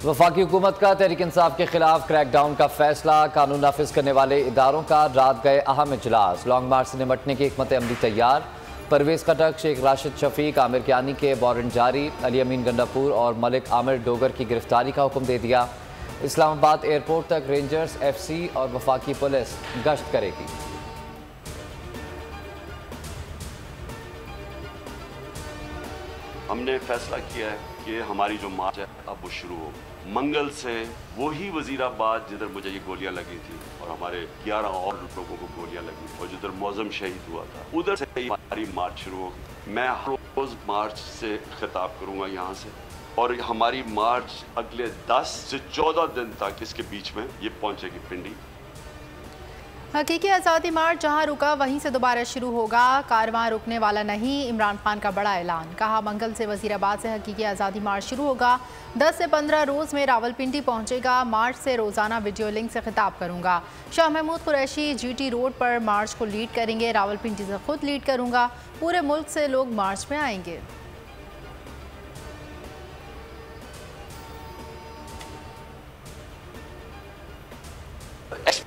वफाकी हुकूमत का तहरीक इंसाफ के खिलाफ क्रैकडाउन का फैसला, कानून नाफिज करने वाले इदारों का रात गए अहम इजलास। लॉन्ग मार्च से निपटने की हिकमत अमली तैयार। परवेज खटक, शेख राशिद शफीक, आमिर कियानी के वारंट जारी। अली अमीन गंडापुर और मलिक आमिर डोगर की गिरफ्तारी का हुक्म दे दिया। इस्लामाबाद एयरपोर्ट तक रेंजर्स, FC और वफाकी पुलिस गश्त करेगी। हमने फैसला किया है कि हमारी जो मार्च है अब वो शुरू हो। मंगल से वही वजीराबाद जिधर मुझे ये गोलियां लगी थी और हमारे 11 और लोगों को गोलियां लगी और जिधर मौजम शहीद हुआ था, उधर से ही हमारी मार्च शुरू होगी। मैं हर रोज मार्च से खिताब करूंगा यहाँ से, और हमारी मार्च अगले 10 से 14 दिन तक इसके बीच में ये पहुंचेगी पिंडी। हकीकी आज़ादी मार्च जहां रुका वहीं से दोबारा शुरू होगा, कारवां रुकने वाला नहीं। इमरान खान का बड़ा ऐलान, कहा मंगल से वजीराबाद से हकीकी आज़ादी मार्च शुरू होगा। 10 से 15 रोज़ में रावलपिंडी पहुंचेगा। मार्च से रोज़ाना वीडियो लिंक से खिताब करूंगा। शाह महमूद कुरैशी GT रोड पर मार्च को लीड करेंगे। रावलपिंडी से खुद लीड करूंगा। पूरे मुल्क से लोग मार्च में आएंगे।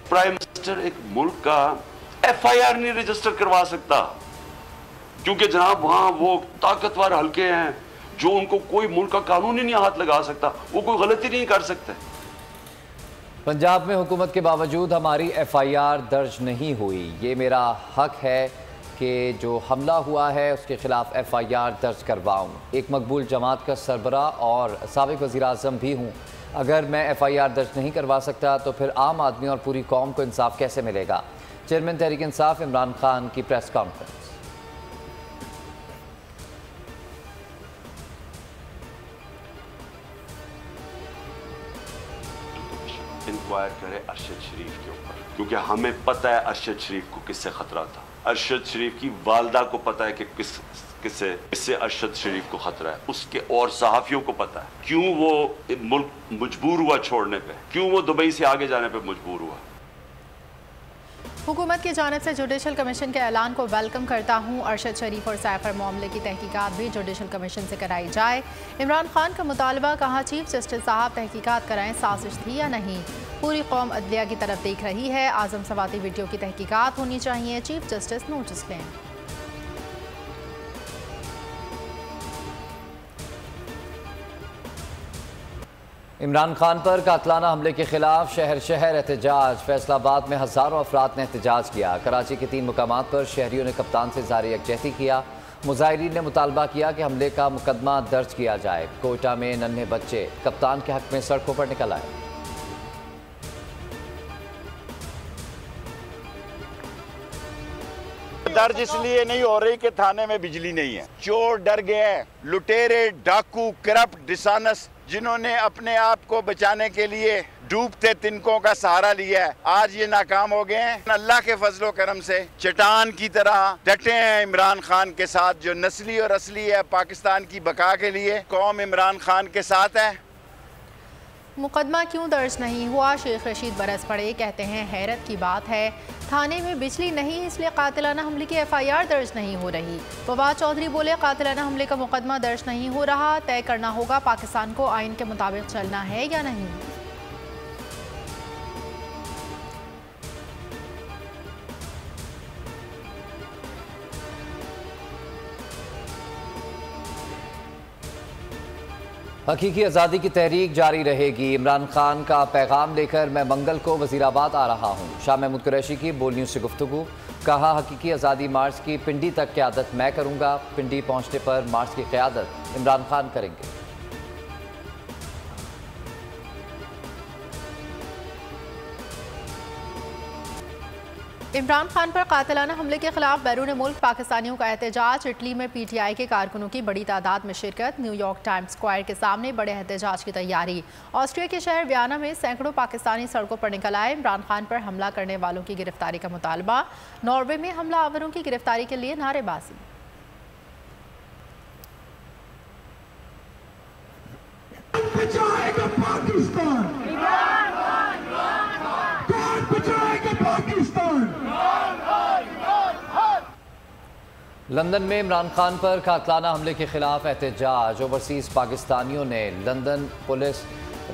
प्राइम मिनिस्टर एक मुल्क का FIR नहीं रजिस्टर करवा सकता, क्योंकि जनाब वहां वो ताकतवर हल्के हैं जो उनको कोई मुल्क का कानून ही नहीं हाथ लगा सकता, वो कोई गलती नहीं कर सकते। पंजाब में हुकूमत के बावजूद हमारी FIR दर्ज नहीं हुई। ये मेरा हक है कि जो हमला हुआ है उसके खिलाफ FIR दर्ज करवाऊँ। एक मकबूल जमात का सरबरा और साबिक वज़ीर आज़म भी हूँ। अगर मैं FIR दर्ज नहीं करवा सकता तो फिर आम आदमी और पूरी कौम को इंसाफ कैसे मिलेगा। चेयरमैन तहरीक इंसाफ इमरान खान की प्रेस कॉन्फ्रेंस। इंक्वायर करे अरशद शरीफ के ऊपर, क्योंकि हमें पता है अरशद शरीफ को किससे खतरा था। अरशद शरीफ की वालदा को पता है कि किससे अरशद शरीफ को खतरा है, उसके और सहाफियों को पता है क्यों वो मुल्क मजबूर हुआ छोड़ने पे, क्यों वो दुबई से आगे जाने पे मजबूर हुआ। हुकूमत की जानिब से जुडिशल कमीशन के ऐलान को वेलकम करता हूँ। अरशद शरीफ और सैफर मामले की तहकीकात भी जुडिशल कमीशन से कराई जाए। इमरान खान का मुतालबा, कहा चीफ जस्टिस साहब तहकीकात कराएं, साजिश थी या नहीं। पूरी कौम अदलिया की तरफ देख रही है। आजम सवाती वीडियो की तहकीकात होनी चाहिए। चीफ जस्टिस नोटिस लें। इमरान खान पर कातलाना हमले के खिलाफ शहर शहर एहतजाज। फैसलाबाद में हज़ारों अफराद ने एहतजाज किया। कराची के 3 मुकामात पर शहरियों ने कप्तान से ज़ारी यकजहती किया। मुजाहिरीन ने मुतालबा किया कि हमले का मुकदमा दर्ज किया जाए। कोयटा में नन्हे बच्चे कप्तान के हक में सड़कों पर निकल आए। दर्ज इसलिए नहीं हो रही कि थाने में बिजली नहीं है। चोर डर गए, लुटेरे, डाकू, करप्ट, डिसऑनेस्ट, जिन्होंने अपने आप को बचाने के लिए डूबते तिनकों का सहारा लिया है, आज ये नाकाम हो गए हैं। अल्लाह के फजलो करम से चट्टान की तरह डटे हैं इमरान खान के साथ, जो नस्ली और असली है पाकिस्तान की बका के लिए। कौम इमरान खान के साथ है। मुकदमा क्यों दर्ज नहीं हुआ, शेख रशीद बरस पड़े, कहते हैं हैरत की बात है। थाने में बिजली नहीं इसलिए कातिलाना हमले की FIR दर्ज नहीं हो रही। फवाद चौधरी बोले, कातिलाना हमले का मुकदमा दर्ज नहीं हो रहा, तय करना होगा पाकिस्तान को आइन के मुताबिक चलना है या नहीं। हकीकी आज़ादी की तहरीक जारी रहेगी। इमरान खान का पैगाम लेकर मैं मंगल को वज़ीराबाद आ रहा हूँ। शाह महमूद कुरैशी की बोल न्यूज़ से गुफ्तगू, कहा हकीकी आज़ादी मार्च की पिंडी तक क़यादत मैं करूँगा। पिंडी पहुँचने पर मार्च की क़यादत इमरान खान करेंगे। इमरान खान पर कातिलाना हमले के खिलाफ बैरून मुल्क पाकिस्तानियों का एहतजाज। इटली में PTI के कारकुनों की बड़ी तादाद में शिरकत। न्यूयॉर्क टाइम्स स्क्वायर के सामने बड़े एहतजाज की तैयारी। ऑस्ट्रिया के शहर वियना में सैकड़ों पाकिस्तानी सड़कों पर निकल आए। इमरान खान पर हमला करने वालों की गिरफ्तारी का मुतालबा। नॉर्वे में हमला आवरों की गिरफ्तारी के लिए नारेबाजी। लंदन में इमरान खान पर कातलाना हमले के खिलाफ एहतजाज। ओवरसीज़ पाकिस्तानियों ने लंदन पुलिस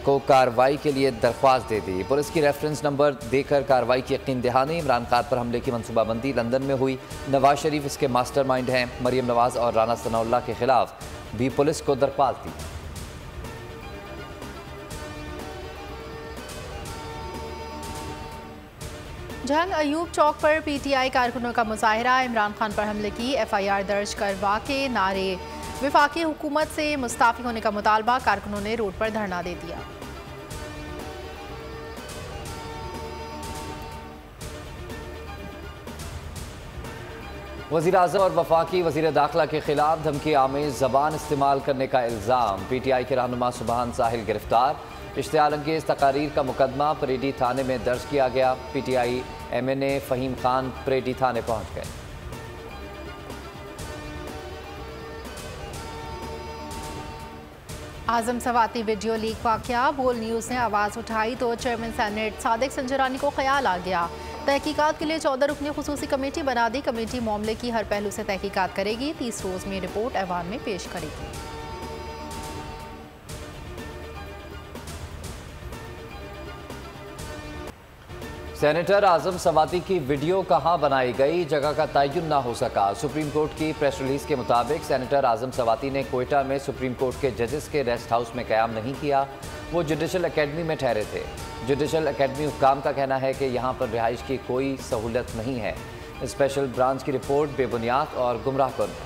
को कार्रवाई के लिए दरख्वास्त दे दी। पुलिस की रेफरेंस नंबर देकर कार्रवाई की यकीन दहानी। इमरान खान पर हमले की मनसूबाबंदी लंदन में हुई। नवाज शरीफ इसके मास्टरमाइंड हैं। मरियम नवाज और राना सनाउल्लाह के खिलाफ भी पुलिस को दरख्वास्त दी। जंग अयूब चौक पर पीटीआई कारकुनों का मुजाहरा। इमरान खान पर हमले की एफआईआर दर्ज करवा के नारे। वफाकी हुकूमत से मुस्ताफी होने का मुतालबा। कारकुनों ने रोड पर धरना दे दिया। वज़ीर आज़म और वफाकी वज़ीर दाखिला के खिलाफ धमकी आमेज़ ज़बान इस्तेमाल करने का इल्ज़ाम। पीटीआई के रहनुमा सुबहान साहिल गिरफ्तार। इश्तियाल अंगेज़ तकारीर का मुकदमा परेडी थाने में दर्ज किया गया। पीटीआई एमएनए फ़हीम खान परेडी थाने पहुंच गए। आजम सवाती वीडियो लीक वाक़या। बोल न्यूज़ ने आवाज़ उठाई तो चेयरमैन सेनेट सादिक संजरानी को ख्याल आ गया। तहकीकात के लिए 14 रुकनी खुसूसी कमेटी बना दी। कमेटी मामले की हर पहलू से तहकीकात करेगी। 30 रोज़ में रिपोर्ट ऐवान में पेश करेगी। सेनेटर आजम सवाती की वीडियो कहां बनाई गई, जगह का तयन ना हो सका। सुप्रीम कोर्ट की प्रेस रिलीज के मुताबिक सेनेटर आजम सवाती ने कोयटा में सुप्रीम कोर्ट के जजेस के रेस्ट हाउस में क़याम नहीं किया। वो जुडिशल एकेडमी में ठहरे थे। जुडिशल एकेडमी हुक्काम का कहना है कि यहां पर रिहाइश की कोई सहूलत नहीं है। स्पेशल ब्रांच की रिपोर्ट बेबुनियाद और गुमराहकुन।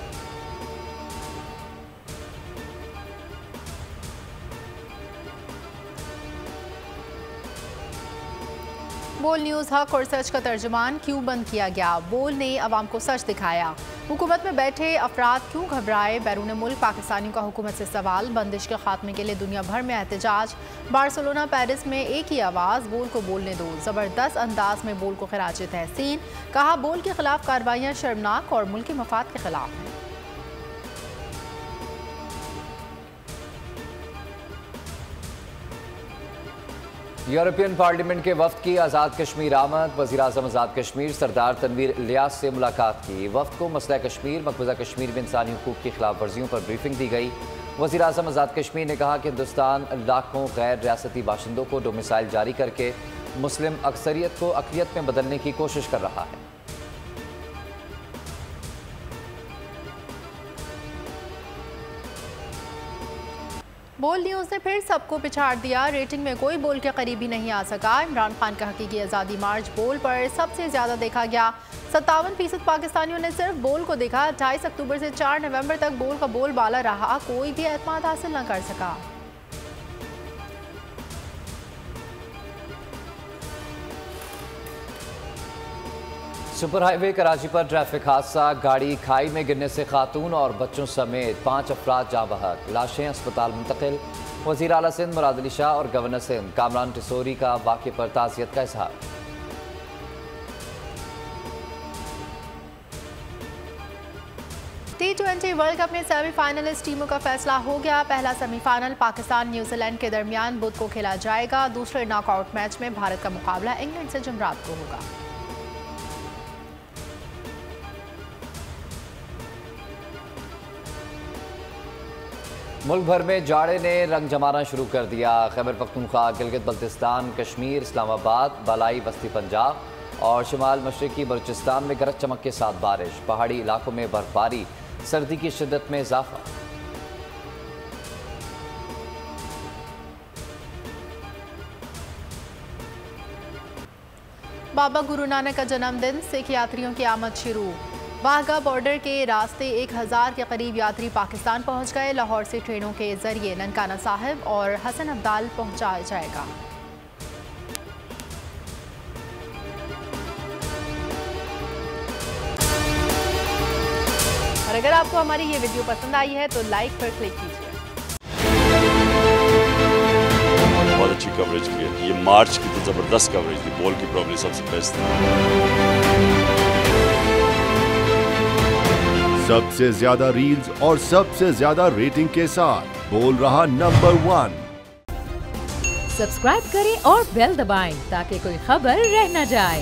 बोल न्यूज़ हक और सच का तर्जुमान क्यों बंद किया गया। बोल ने अवाम को सच दिखाया। हुकूमत में बैठे अफराद क्यों घबराए। बैरून मुल्क पाकिस्तानियों का हुकूमत से सवाल। बंदिश के खात्मे के लिए दुनिया भर में एहतजाज। बार्सिलोना पेरिस में एक ही आवाज़, बोल को बोलने दो। ज़बरदस्त अंदाज में बोल को खिराज तहसीन। कहा बोल के खिलाफ कार्रवाइयाँ शर्मनाक और मुल्की मफाद के खिलाफ हैं। यूरोपियन पार्लियामेंट के वफ्द की आज़ाद कश्मीर आमद। वज़ीर आज़म आज़ाद कश्मीर सरदार तनवीर इलियास से मुलाकात की। वफ्द को मसला कश्मीर मकबूजा कश्मीर में इंसानी हुकूक की खिलाफ वर्जियों पर ब्रीफिंग दी गई। वज़ीर आज़म आज़ाद कश्मीर ने कहा कि हिंदुस्तान लाखों गैर रियासती बाशिंदों को डोमिसाइल जारी करके मुस्लिम अक्सरियत को अक़लियत में बदलने की कोशिश कर रहा है। बोल न्यूज़ ने फिर सबको पिछाड़ दिया। रेटिंग में कोई बोल के करीब ही नहीं आ सका। इमरान खान का हकीकी आज़ादी मार्च बोल पर सबसे ज़्यादा देखा गया। 57% पाकिस्तानियों ने सिर्फ बोल को देखा। 28 अक्टूबर से 4 नवंबर तक बोल का बोल बाला रहा। कोई भी एतमाद हासिल न कर सका। सुपर हाईवे कराची पर ट्रैफिक हादसा। गाड़ी खाई में गिरने से खातून और बच्चों समेत 5 अफराद जाँ बहक। लाशें अस्पताल मुंतकिल। वज़ीर आला सिंध मुराद अली शाह और गवर्नर सिंध कामरान टिसोरी का वाक़े पर ताज़ियत का इज़हार। T20 वर्ल्ड कप में सेमीफाइनलिस्ट टीमों का फैसला हो गया। पहला सेमीफाइनल पाकिस्तान न्यूजीलैंड के दरमियान बुध को खेला जाएगा। दूसरे नॉकआउट मैच में भारत का मुकाबला इंग्लैंड से जुमरात को होगा। मुल्क भर में जाड़े ने रंग जमाना शुरू कर दिया। खैबर पख्तूनख्वा, गिलगित बल्तिस्तान, कश्मीर, इस्लामाबाद, बालाई बस्ती पंजाब और शुमाल मशरकी बलूचिस्तान में गरज चमक के साथ बारिश। पहाड़ी इलाकों में बर्फबारी। सर्दी की शिद्दत में इजाफा। बाबा गुरु नानक का जन्मदिन। सिख यात्रियों की आमद शुरू। वाघा बॉर्डर के रास्ते 1000 के करीब यात्री पाकिस्तान पहुंच गए। लाहौर से ट्रेनों के जरिए ननकाना साहिब और हसन अब्दाल पहुंचाया जाएगा। और अगर आपको हमारी ये वीडियो पसंद आई है तो लाइक पर क्लिक कीजिए। बहुत अच्छी कवरेज की है। ये मार्च की तो जबरदस्त कवरेज थी। बॉल की प्रॉब्लम सबसे बेस्ट थी। सबसे ज्यादा रील्स और सबसे ज्यादा रेटिंग के साथ बोल रहा नंबर 1। सब्सक्राइब करें और बेल दबाएं ताकि कोई खबर रह न जाए।